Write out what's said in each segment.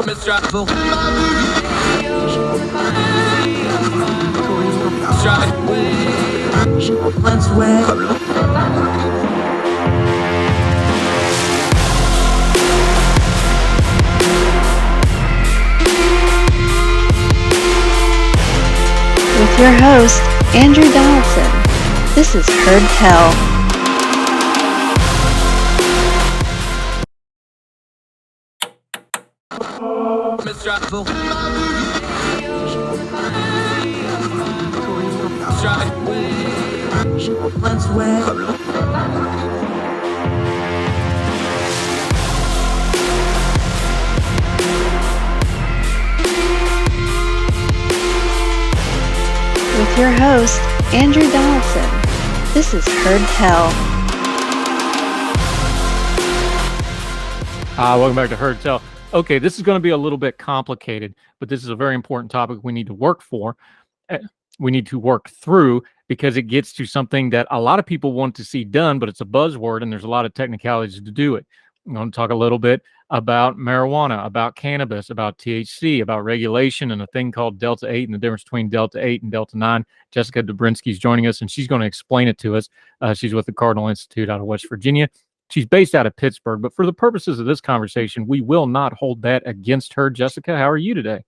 Mistrustful. Let's win. With your host, Andrew Donaldson. This is Heard Tell. Mistrustful. Let's win. With your host, Andrew Donaldson. This is Heard Tell. Welcome back to Heard Tell. Okay, this is going to be a little bit complicated, but this is a very important topic we need to work for. We need to work through because it gets to something that a lot of people want to see done, but it's a buzzword and there's a lot of technicalities to do it. I'm going to talk a little bit about marijuana, about cannabis, about THC, about regulation, and a thing called Delta-8 and the difference between Delta-8 and Delta-9. Jessica Donbrisky is joining us, and she's going to explain it to us. She's with the Cardinal Institute out of West Virginia. She's based out of Pittsburgh, but for the purposes of this conversation, we will not hold that against her. Jessica, how are you today?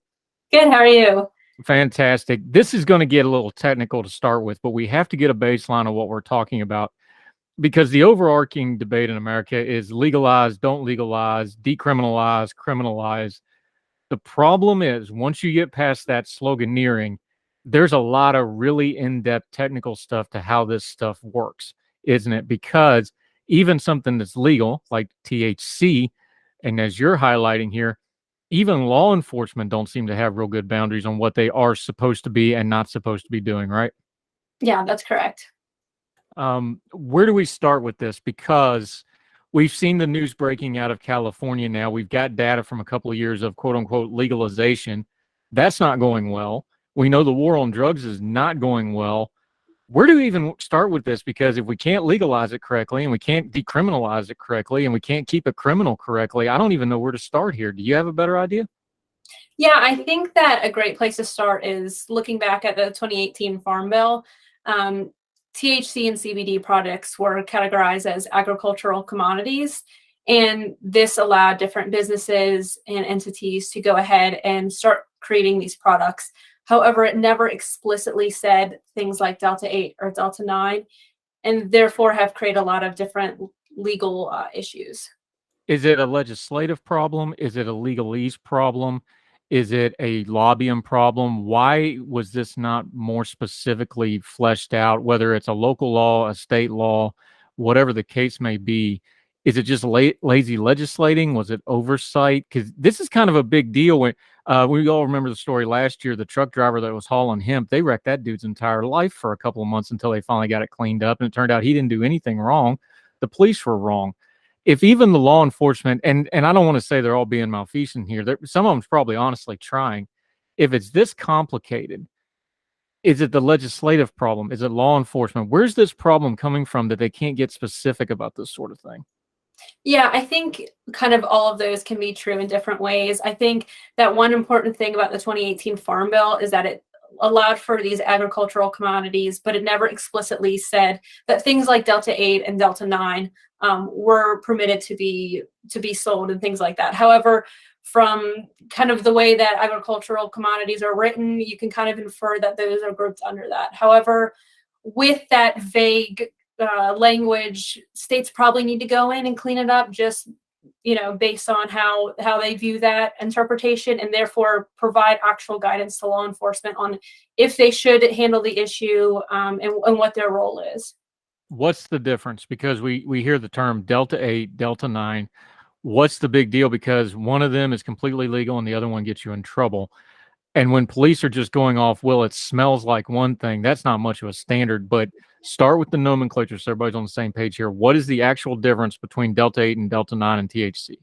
Good. How are you? Fantastic. This is going to get a little technical to start with, but we have to get a baseline of what we're talking about because the overarching debate in America is legalize, don't legalize, decriminalize, criminalize. The problem is once you get past that sloganeering, there's a lot of really in-depth technical stuff to how this stuff works, isn't it? Because even something that's legal like THC, and as you're highlighting here, even law enforcement don't seem to have real good boundaries on what they are supposed to be and not supposed to be doing, right? Yeah, that's correct. Where do we start with this? Because we've seen the news breaking out of California now. We've got data from a couple of years of quote unquote legalization. That's not going well. We know the war on drugs is not going well. Where do we even start with this? Because if we can't legalize it correctly and we can't decriminalize it correctly and we can't keep a criminal correctly, I don't even know where to start here. Do you have a better idea? Yeah, I think that a great place to start is looking back at the 2018 Farm Bill. THC and CBD products were categorized as agricultural commodities, and this allowed different businesses and entities to go ahead and start creating these products. However, it never explicitly said things like Delta-8 or Delta-9, and therefore have created a lot of different legal issues. Is it a legislative problem? Is it a legalese problem? Is it a lobbying problem? Why was this not more specifically fleshed out, whether it's a local law, a state law, whatever the case may be? Is it just lazy legislating? Was it oversight? Because this is kind of a big deal. When we all remember the story last year, the truck driver that was hauling hemp, they wrecked that dude's entire life for a couple of months until they finally got it cleaned up. And it turned out he didn't do anything wrong. The police were wrong. If even the law enforcement, and I don't want to say they're all being malfeasant here, some of them's probably honestly trying. If it's this complicated, is it the legislative problem? Is it law enforcement? Where's this problem coming from that they can't get specific about this sort of thing? Yeah, I think kind of all of those can be true in different ways. I think that one important thing about the 2018 Farm Bill is that it allowed for these agricultural commodities, but it never explicitly said that things like Delta-8 and Delta-9 were permitted to be sold and things like that. However, from kind of the way that agricultural commodities are written, you can kind of infer that those are grouped under that. However, with that vague language, states probably need to go in and clean it up, just based on how they view that interpretation, and therefore provide actual guidance to law enforcement on if they should handle the issue and what their role is. What's the difference? Because we hear the term Delta-8, Delta-9. What's the big deal? Because one of them is completely legal and the other one gets you in trouble. And when police are just going off, well, it smells like one thing, that's not much of a standard. But start with the nomenclature so everybody's on the same page here. What is the actual difference between Delta-8 and Delta-9 and THC?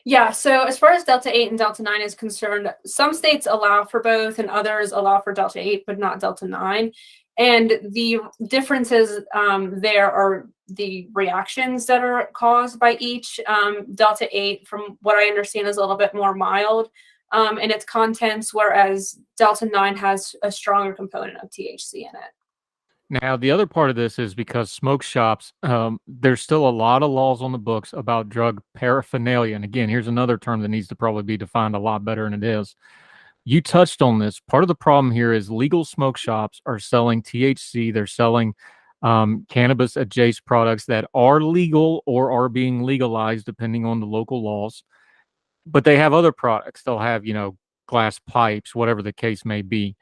Yeah, so as far as Delta-8 and Delta-9 is concerned, some states allow for both and others allow for Delta-8, but not Delta-9. And the differences there are the reactions that are caused by each. Delta-8, from what I understand, is a little bit more mild in its contents, whereas Delta-9 has a stronger component of THC in it. Now, the other part of this is because smoke shops, there's still a lot of laws on the books about drug paraphernalia. And again, here's another term that needs to probably be defined a lot better than it is. You touched on this. Part of the problem here is legal smoke shops are selling THC. They're selling cannabis adjacent products that are legal or are being legalized depending on the local laws. But they have other products. They'll have, glass pipes, whatever the case may be.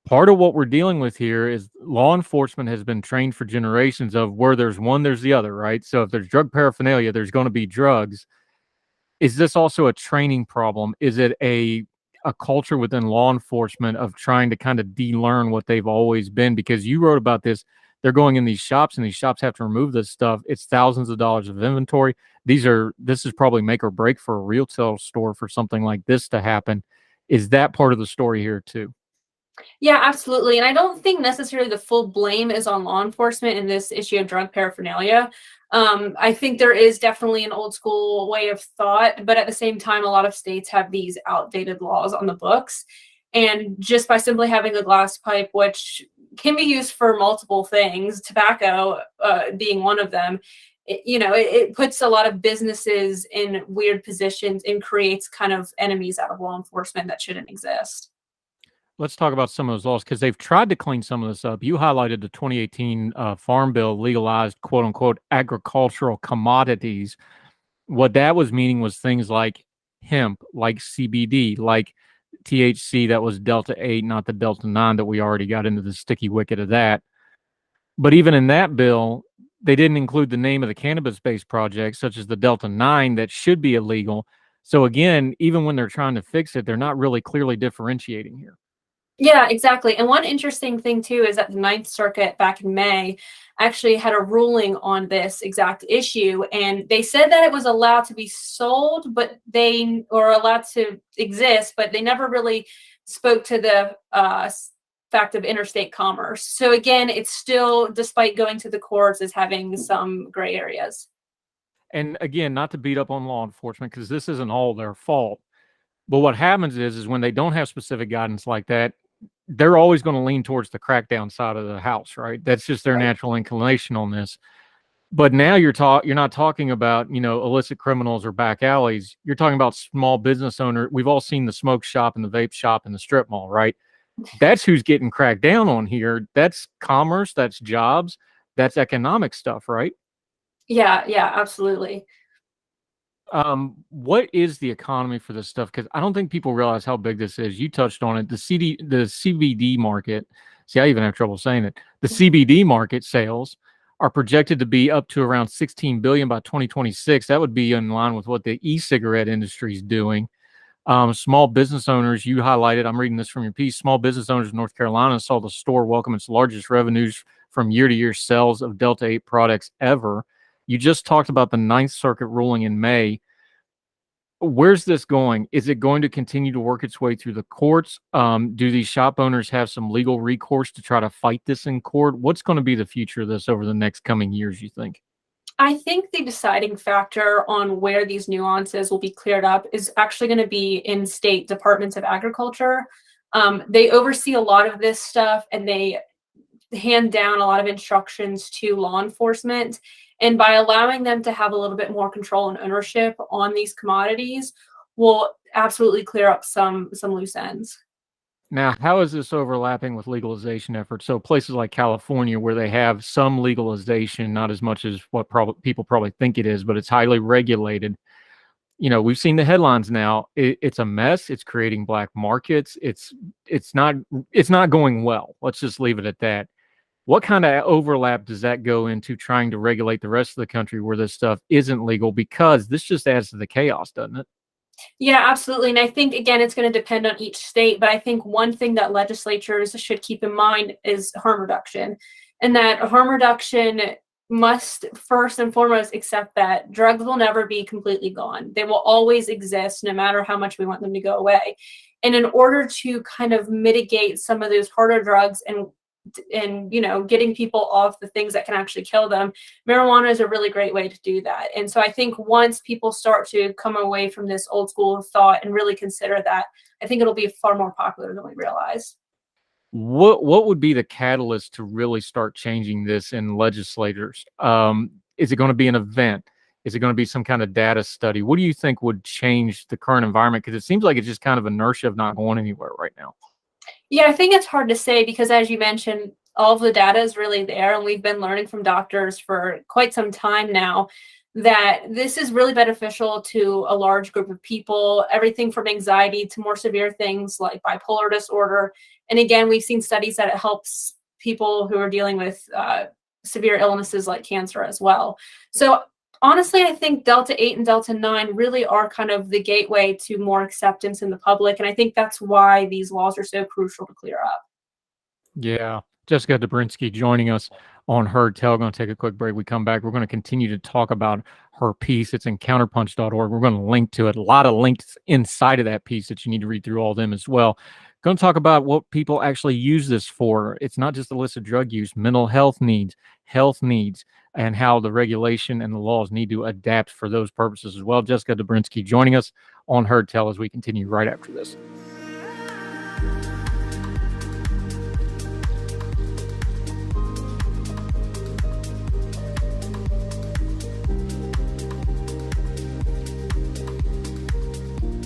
Part of what we're dealing with here is law enforcement has been trained for generations of where there's one, there's the other, right? So if there's drug paraphernalia, there's going to be drugs. Is this also a training problem? Is it a culture within law enforcement of trying to kind of de-learn what they've always been? Because you wrote about this. They're going in these shops, and these shops have to remove this stuff. It's thousands of dollars of inventory. This is probably make or break for a retail store for something like this to happen. Is that part of the story here too? Yeah, absolutely. And I don't think necessarily the full blame is on law enforcement in this issue of drug paraphernalia. I think there is definitely an old school way of thought, but at the same time, a lot of states have these outdated laws on the books. And just by simply having a glass pipe, which can be used for multiple things, tobacco being one of them, it puts a lot of businesses in weird positions and creates kind of enemies out of law enforcement that shouldn't exist. Let's talk about some of those laws because they've tried to clean some of this up. You highlighted the 2018 Farm Bill legalized, quote unquote, agricultural commodities. What that was meaning was things like hemp, like CBD, like THC that was Delta-8, not the Delta-9 that we already got into the sticky wicket of that. But even in that bill, they didn't include the name of the cannabis-based projects, such as the Delta-9 that should be illegal. So again, even when they're trying to fix it, they're not really clearly differentiating here. Yeah, exactly. And one interesting thing too is that the Ninth Circuit back in May actually had a ruling on this exact issue, and they said that it was allowed to be sold, but or allowed to exist, but they never really spoke to the fact of interstate commerce. So again, it's still, despite going to the courts, is having some gray areas. And again, not to beat up on law enforcement because this isn't all their fault. But what happens is when they don't have specific guidance like that, they're always going to lean towards the crackdown side of the house, right? That's just their natural inclination on this. But now you're not talking about, illicit criminals or back alleys. You're talking about small business owner. We've all seen the smoke shop and the vape shop and the strip mall, right? That's who's getting cracked down on here. That's commerce, that's jobs, that's economic stuff, right? Yeah, absolutely. What is the economy for this stuff? Because I don't think people realize how big this is. You touched on it. The CBD market. See, I even have trouble saying it. The CBD market sales are projected to be up to around 16 billion by 2026. That would be in line with what the e-cigarette industry is doing. Small business owners, you highlighted, I'm reading this from your piece, small business owners in North Carolina saw the store welcome its largest revenues from year-to-year sales of Delta-8 products ever. You just talked about the Ninth Circuit ruling in May. Where's this going? Is it going to continue to work its way through the courts? Do these shop owners have some legal recourse to try to fight this in court? What's going to be the future of this over the next coming years, you think? I think the deciding factor on where these nuances will be cleared up is actually going to be in state departments of agriculture. They oversee a lot of this stuff, and they hand down a lot of instructions to law enforcement. And by allowing them to have a little bit more control and ownership on these commodities will absolutely clear up some loose ends. Now, how is this overlapping with legalization efforts? So places like California, where they have some legalization, not as much as what people probably think it is, but it's highly regulated. We've seen the headlines now. It's a mess. It's creating black markets. It's not going well. Let's just leave it at that. What kind of overlap does that go into trying to regulate the rest of the country where this stuff isn't legal? Because this just adds to the chaos, doesn't it? Yeah, absolutely. And I think, again, it's going to depend on each state. But I think one thing that legislatures should keep in mind is harm reduction. And that harm reduction must first and foremost accept that drugs will never be completely gone. They will always exist no matter how much we want them to go away. And in order to kind of mitigate some of those harder drugs and and getting people off the things that can actually kill them, marijuana is a really great way to do that. And so I think once people start to come away from this old school thought and really consider that, I think it'll be far more popular than we realize. What would be the catalyst to really start changing this in legislators? Is it going to be an event? Is it going to be some kind of data study? What do you think would change the current environment? Because it seems like it's just kind of inertia of not going anywhere right now. Yeah, I think it's hard to say because, as you mentioned, all of the data is really there, and we've been learning from doctors for quite some time now that this is really beneficial to a large group of people, everything from anxiety to more severe things like bipolar disorder. And again, we've seen studies that it helps people who are dealing with severe illnesses like cancer as well. So honestly, I think Delta-8 and Delta-9 really are kind of the gateway to more acceptance in the public. And I think that's why these laws are so crucial to clear up. Yeah. Jessica Donbrisky joining us on Heard Tell. Going to take a quick break. We come back. We're going to continue to talk about her piece. It's in counterpunch.org. We're going to link to it. A lot of links inside of that piece that you need to read through all of them as well. Going to talk about what people actually use this for. It's not just illicit drug use, mental health needs, and how the regulation and the laws need to adapt for those purposes as well. Jessica Donbrisky joining us on Heard Tell as we continue right after this.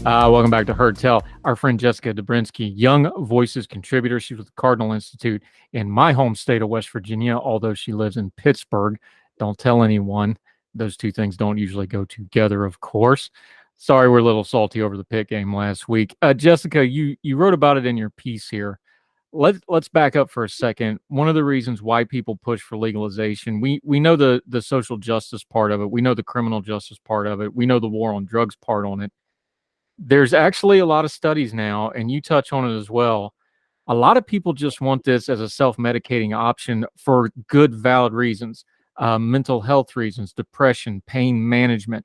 Welcome back to Heard Tell. Our friend Jessica Donbrisky, Young Voices contributor. She's with the Cardinal Institute in my home state of West Virginia, although she lives in Pittsburgh. Don't tell anyone. Those two things don't usually go together, of course. Sorry, we're a little salty over the Pitt game last week. Jessica, you wrote about it in your piece here. Let's back up for a second. One of the reasons why people push for legalization, we know the social justice part of it. We know the criminal justice part of it. We know the war on drugs part on it. There's actually a lot of studies now, and you touch on it as well. A lot of people just want this as a self-medicating option for good, valid reasons, mental health reasons, depression, pain management.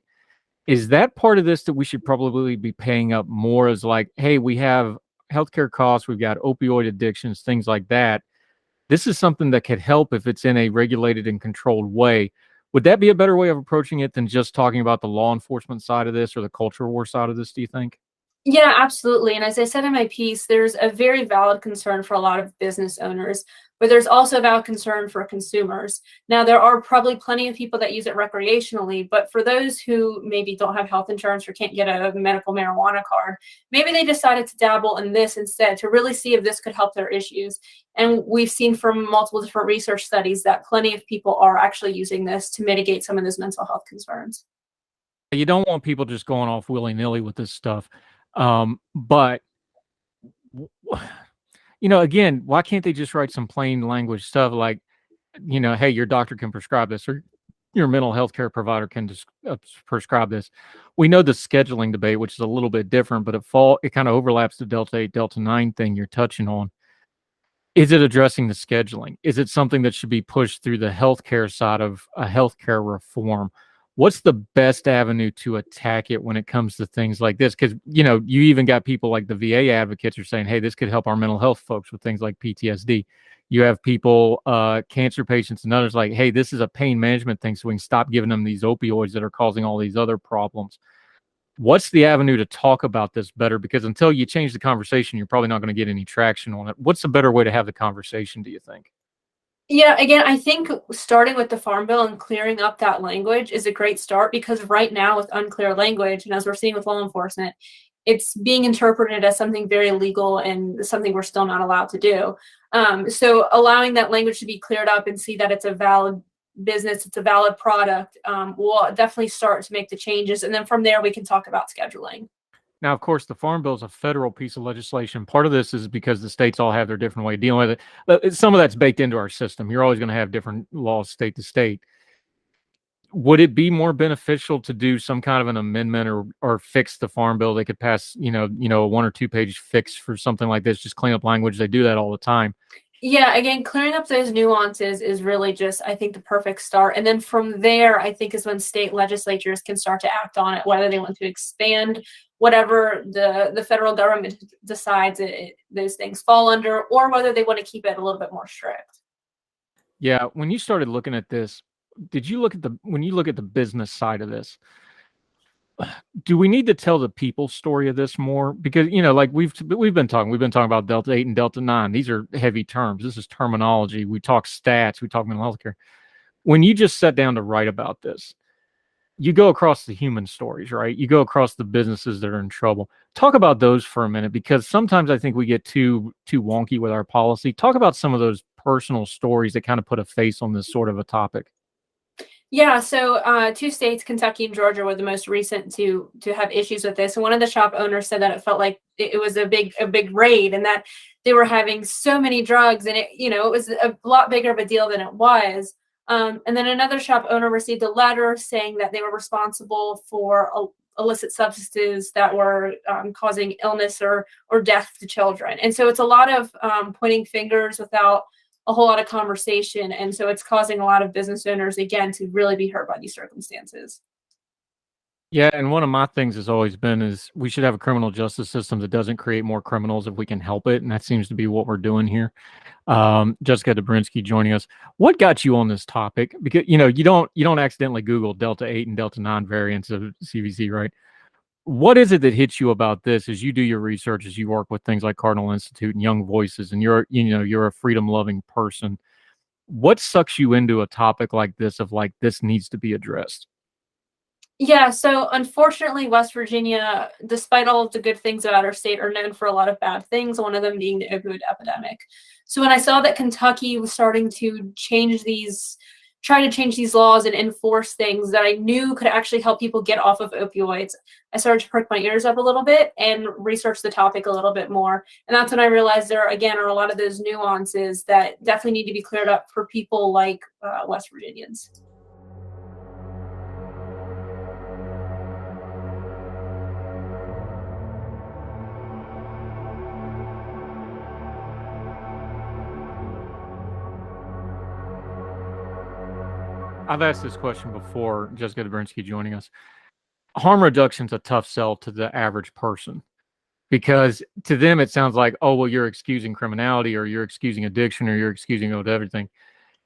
Is that part of this that we should probably be paying up more as like, hey, we have healthcare costs, we've got opioid addictions, things like that. This is something that could help if it's in a regulated and controlled way. Would that be a better way of approaching it than just talking about the law enforcement side of this or the culture war side of this, do you think? Yeah, absolutely. And as I said in my piece, there's a very valid concern for a lot of business owners, but there's also a valid concern for consumers. Now, there are probably plenty of people that use it recreationally, but for those who maybe don't have health insurance or can't get a medical marijuana card, maybe they decided to dabble in this instead to really see if this could help their issues. And we've seen from multiple different research studies that plenty of people are actually using this to mitigate some of those mental health concerns. You don't want people just going off willy-nilly with this stuff. But again, why can't they just write some plain language stuff like, hey, your doctor can prescribe this or your mental health care provider can prescribe this. We know the scheduling debate, which is a little bit different, but it kind of overlaps the Delta-8, Delta-9 thing you're touching on. Is it addressing the scheduling? Is it something that should be pushed through the healthcare side of a healthcare reform? What's the best avenue to attack it when it comes to things like this? Because, you even got people like the VA advocates are saying, hey, this could help our mental health folks with things like PTSD. You have people, cancer patients and others like, hey, this is a pain management thing, so we can stop giving them these opioids that are causing all these other problems. What's the avenue to talk about this better? Because until you change the conversation, you're probably not going to get any traction on it. What's a better way to have the conversation, do you think? Yeah, again, I think starting with the Farm Bill and clearing up that language is a great start because right now with unclear language, and as we're seeing with law enforcement, it's being interpreted as something very legal and something we're still not allowed to do. So allowing that language to be cleared up and see that it's a valid business, it's a valid product, will definitely start to make the changes. And then from there, we can talk about scheduling. Now, of course, the Farm Bill is a federal piece of legislation. Part of this is because the states all have their different way of dealing with it. Some of that's baked into our system. You're always going to have different laws state to state. Would it be more beneficial to do some kind of an amendment or fix the Farm Bill? They could pass, a 1 or 2 page fix for something like this, just clean up language. They do that all the time. Yeah, again, clearing up those nuances is really just, I think, the perfect start. And then from there, I think is when state legislatures can start to act on it, whether they want to expand whatever the federal government decides those things fall under, or whether they want to keep it a little bit more strict. Yeah, when you started looking at this, did you look at when you look at the business side of this, do we need to tell the people story of this more? Because, like we've been talking about Delta-8 and Delta-9. These are heavy terms. This is terminology. We talk stats, we talk mental health care. When you just sat down to write about this, you go across the human stories, right? You go across the businesses that are in trouble. Talk about those for a minute, because sometimes I think we get too wonky with our policy. Talk about some of those personal stories that kind of put a face on this sort of a topic. Yeah, so two states, Kentucky and Georgia, were the most recent to have issues with this. And one of the shop owners said that it felt like it was a big raid, and that they were having so many drugs, and it was a lot bigger of a deal than it was. And then another shop owner received a letter saying that they were responsible for illicit substances that were causing illness or death to children. And so it's a lot of pointing fingers without a whole lot of conversation. And so it's causing a lot of business owners, again, to really be hurt by these circumstances. Yeah, and one of my things has always been is we should have a criminal justice system that doesn't create more criminals if we can help it, and that seems to be what we're doing here. Jessica Donbrisky joining us. What got you on this topic? Because you don't accidentally Google Delta-8 and Delta-9 variants of CBD, right? What is it that hits you about this as you do your research, as you work with things like Cardinal Institute and Young Voices, and you're a freedom-loving person? What sucks you into a topic like this of like this needs to be addressed? Yeah, so unfortunately, West Virginia, despite all of the good things about our state, are known for a lot of bad things, one of them being the opioid epidemic. So when I saw that Kentucky was starting to try to change these laws and enforce things that I knew could actually help people get off of opioids, I started to perk my ears up a little bit and research the topic a little bit more. And that's when I realized there, again, are a lot of those nuances that definitely need to be cleared up for people like West Virginians. I've asked this question before, Jessica Dobrinsky joining us. Harm reduction is a tough sell to the average person, because to them it sounds like, oh, well, you're excusing criminality, or you're excusing addiction, or you're excusing everything.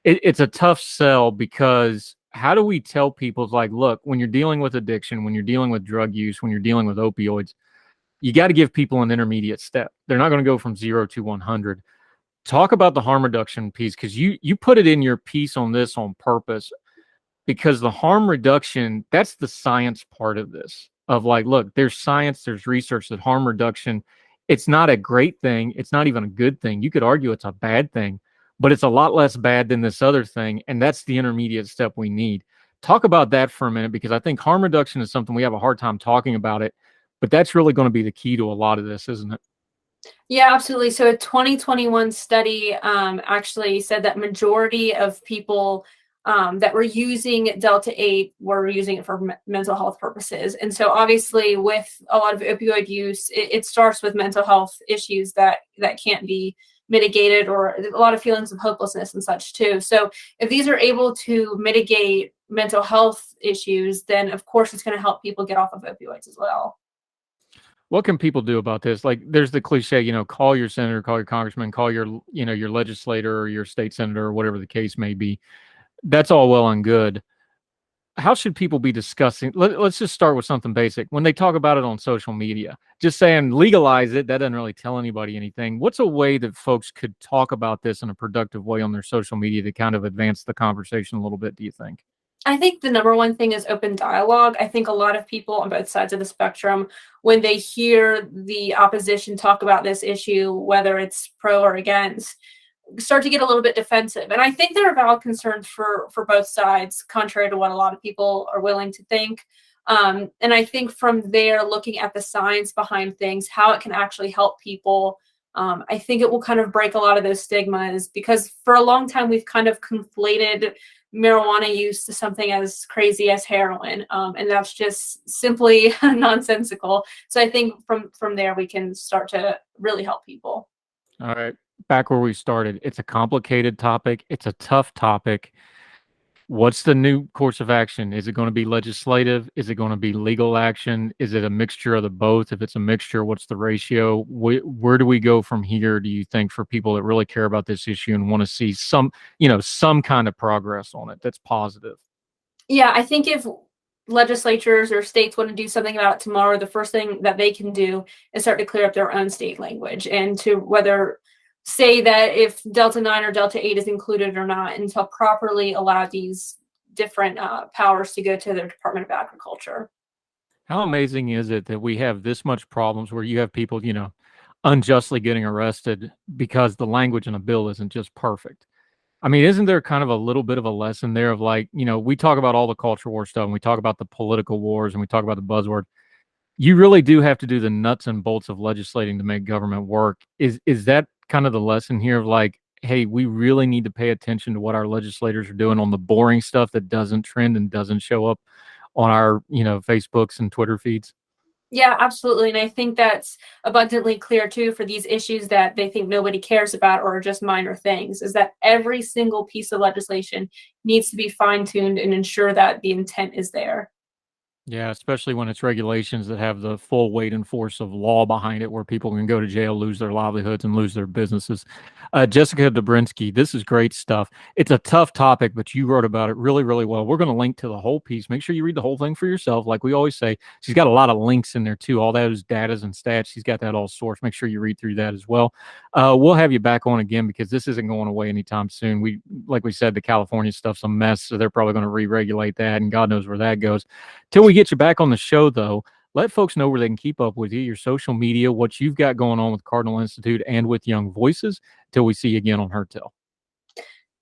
It's a tough sell, because how do we tell people, like, look, when you're dealing with addiction, when you're dealing with drug use, when you're dealing with opioids, you got to give people an intermediate step. They're not going to go from 0 to 100. Talk about the harm reduction piece, because you put it in your piece on this on purpose, because the harm reduction, that's the science part of this, of like, look, there's science, there's research that harm reduction, it's not a great thing. It's not even a good thing. You could argue it's a bad thing, but it's a lot less bad than this other thing. And that's the intermediate step we need. Talk about that for a minute, because I think harm reduction is something we have a hard time talking about it, but that's really going to be the key to a lot of this, isn't it? Yeah, absolutely. So a 2021 study actually said that majority of people that were using Delta-8 were using it for mental health purposes. And so obviously with a lot of opioid use, it starts with mental health issues that can't be mitigated, or a lot of feelings of hopelessness and such too. So if these are able to mitigate mental health issues, then of course it's going to help people get off of opioids as well. What can people do about this? Like, there's the cliche, call your senator, call your congressman, call your, your legislator or your state senator, or whatever the case may be. That's all well and good. How should people be discussing? Let's just start with something basic. When they talk about it on social media, just saying legalize it, that doesn't really tell anybody anything. What's a way that folks could talk about this in a productive way on their social media to kind of advance the conversation a little bit, do you think? I think the number one thing is open dialogue. I think a lot of people on both sides of the spectrum, when they hear the opposition talk about this issue, whether it's pro or against, start to get a little bit defensive. And I think there are valid concerns for both sides, contrary to what a lot of people are willing to think. And I think from there, looking at the science behind things, how it can actually help people, I think it will kind of break a lot of those stigmas, because for a long time, we've kind of conflated marijuana use to something as crazy as heroin. And that's just simply nonsensical. So I think from there, we can start to really help people. All right. back where we started. It's a complicated topic. It's a tough topic. What's the new course of action? Is it going to be legislative? Is it going to be legal action? Is it a mixture of the both? If it's a mixture, what's the ratio? Where do we go from here, do you think, for people that really care about this issue and want to see some, some kind of progress on it that's positive? Yeah, I think if legislatures or states want to do something about it tomorrow, the first thing that they can do is start to clear up their own state language and to whether say that if Delta-9 or Delta-8 is included or not, and to properly allow these different powers to go to their Department of Agriculture. How amazing is it that we have this much problems where you have people, unjustly getting arrested because the language in a bill isn't just perfect? I mean, isn't there kind of a little bit of a lesson there of like, we talk about all the culture war stuff and we talk about the political wars and we talk about the buzzword. You really do have to do the nuts and bolts of legislating to make government work. Is that kind of the lesson here of like, hey, we really need to pay attention to what our legislators are doing on the boring stuff that doesn't trend and doesn't show up on our, Facebooks and Twitter feeds? Yeah, absolutely. And I think that's abundantly clear too for these issues that they think nobody cares about or are just minor things, is that every single piece of legislation needs to be fine-tuned and ensure that the intent is there. Yeah, especially when it's regulations that have the full weight and force of law behind it, where people can go to jail, lose their livelihoods, and lose their businesses. Jessica Donbrisky, this is great stuff. It's a tough topic, but you wrote about it really, really well. We're going to link to the whole piece. Make sure you read the whole thing for yourself. Like we always say, she's got a lot of links in there too. All those datas and stats, she's got that all sourced. Make sure you read through that as well. We'll have you back on again because this isn't going away anytime soon. Like we said, the California stuff's a mess, so they're probably going to re-regulate that, and God knows where that goes. Till we get you back on the show, though, let folks know where they can keep up with you, your social media, what you've got going on with Cardinal Institute and with Young Voices, till we see you again on Heard Tell.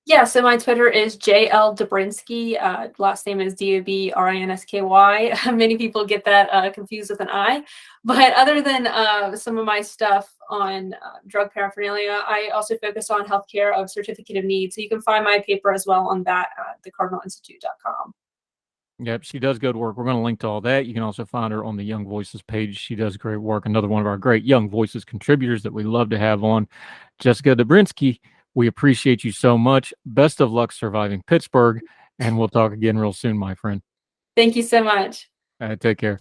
Yeah, so my Twitter is JL Dobrinsky. Last name is Dobrinsky. Many people get that confused with an I. But other than some of my stuff on drug paraphernalia, I also focus on healthcare of certificate of need. So you can find my paper as well on that at thecardinalinstitute.com. Yep, she does good work. We're going to link to all that. You can also find her on the Young Voices page. She does great work. Another one of our great Young Voices contributors that we love to have on. Jessica Donbrisky, we appreciate you so much. Best of luck surviving Pittsburgh, and we'll talk again real soon, my friend. Thank you so much. Take care.